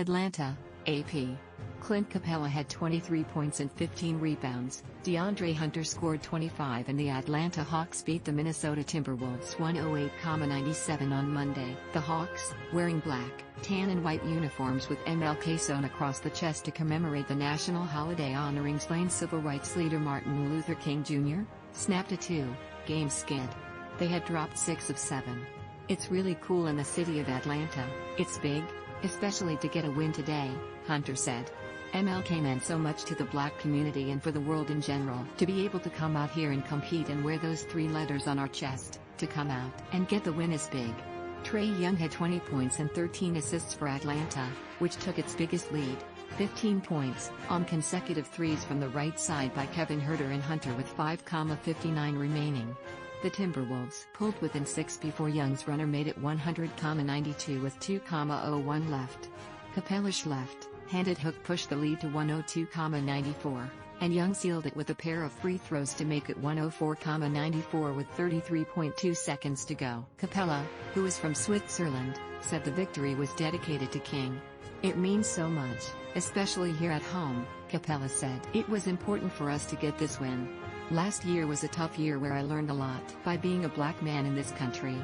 Atlanta, AP. Clint Capela had 23 points and 15 rebounds, DeAndre Hunter scored 25 and the Atlanta Hawks beat the Minnesota Timberwolves 108-97 on Monday. The Hawks, wearing black, tan and white uniforms with MLK sewn across the chest to commemorate the national holiday honoring slain civil rights leader Martin Luther King Jr., snapped a 2-game skid. They had dropped 6 of 7. "It's really cool in the city of Atlanta, it's big, especially to get a win today," Hunter said. MLK meant so much to the black community and for the world in general. To be able to come out here and compete and wear those 3 letters on our chest, to come out and get the win is big. Trae Young had 20 points and 13 assists for Atlanta, which took its biggest lead, 15 points, on consecutive threes from the right side by Kevin Huerter and Hunter with 5:59 remaining. The Timberwolves pulled within 6 before Young's runner made it 100-92 with 2:01 left. Capela's left-handed hook pushed the lead to 102-94, and Young sealed it with a pair of free throws to make it 104-94 with 33.2 seconds to go. Capela, who is from Switzerland, said the victory was dedicated to King. "It means so much, especially here at home," Capela said. "It was important for us to get this win. Last year was a tough year where I learned a lot by being a black man in this country."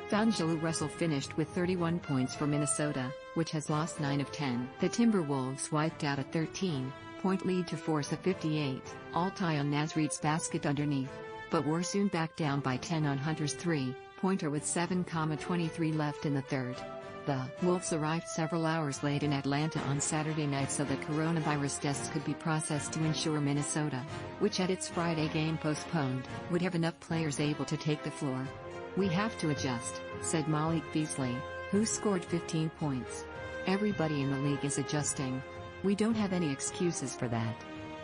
D'Angelo Russell finished with 31 points for Minnesota, which has lost 9 of 10. The Timberwolves wiped out a 13-point lead to force a 58-all-tie on Naz Reid's basket underneath, but were soon back down by 10 on Hunter's three-pointer with 7:23 left in the third. The Wolves arrived several hours late in Atlanta on Saturday night so that coronavirus tests could be processed to ensure Minnesota, which had its Friday game postponed, would have enough players able to take the floor. "We have to adjust," said Malik Beasley, who scored 15 points. "Everybody in the league is adjusting. We don't have any excuses for that.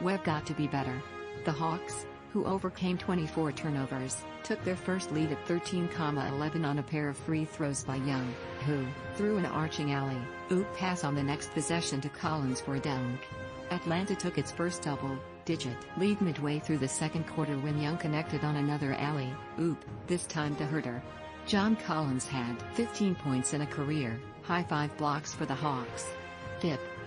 We've got to be better." The Hawks, who overcame 24 turnovers, took their first lead at 13:11 on a pair of free throws by Young, who threw an arching alley-oop pass on the next possession to Collins for a dunk. Atlanta took its first double-digit lead midway through the second quarter when Young connected on another alley-oop, this time to Huerter. John Collins had 15 points and a career-high 5 blocks for the Hawks.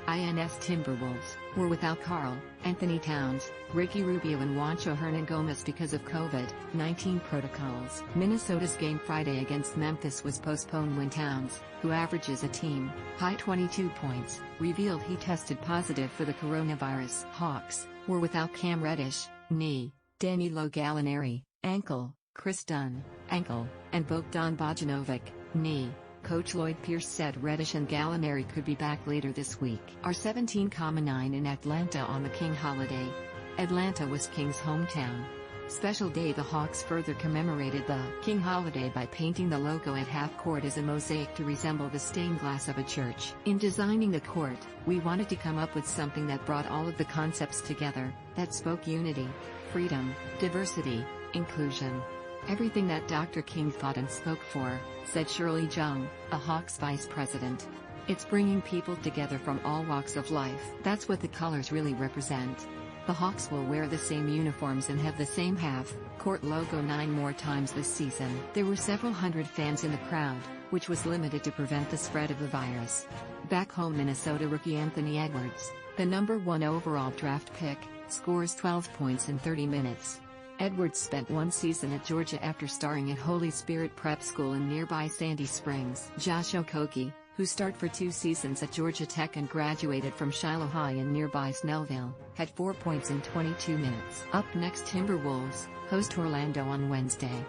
INS Timberwolves were without Karl Anthony Towns, Ricky Rubio and Juancho Hernangomez because of COVID-19 protocols. Minnesota's game Friday against Memphis was postponed when Towns, who averages a team-high 22 points, revealed he tested positive for the coronavirus. Hawks were without Cam Reddish, knee, Danilo Gallinari, ankle, Chris Dunn, ankle, and Bogdan Bogdanovic, knee. Coach Lloyd Pierce said Reddish and Gallinari could be back later this week. Are 17:9 in Atlanta on the King holiday. Atlanta was King's hometown. Special day. The Hawks further commemorated the King holiday by painting the logo at half court as a mosaic to resemble the stained glass of a church. "In designing the court, we wanted to come up with something that brought all of the concepts together, that spoke unity, freedom, diversity, inclusion. Everything that Dr. King thought and spoke for," said Shirley Jung, a Hawks vice president. "It's bringing people together from all walks of life. That's what the colors really represent." The Hawks will wear the same uniforms and have the same half-court logo 9 more times this season. There were several hundred fans in the crowd, which was limited to prevent the spread of the virus. Back home, Minnesota rookie Anthony Edwards, the number 1 overall draft pick, scores 12 points in 30 minutes. Edwards spent 1 season at Georgia after starring at Holy Spirit Prep School in nearby Sandy Springs. Josh Okogie, who starred for 2 seasons at Georgia Tech and graduated from Shiloh High in nearby Snellville, had 4 points in 22 minutes. Up next, Timberwolves host Orlando on Wednesday.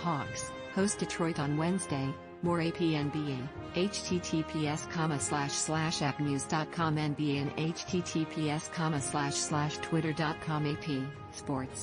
Hawks host Detroit on Wednesday. More AP NBA, https://appnews.com NBA and https://twitter.com AP Sports.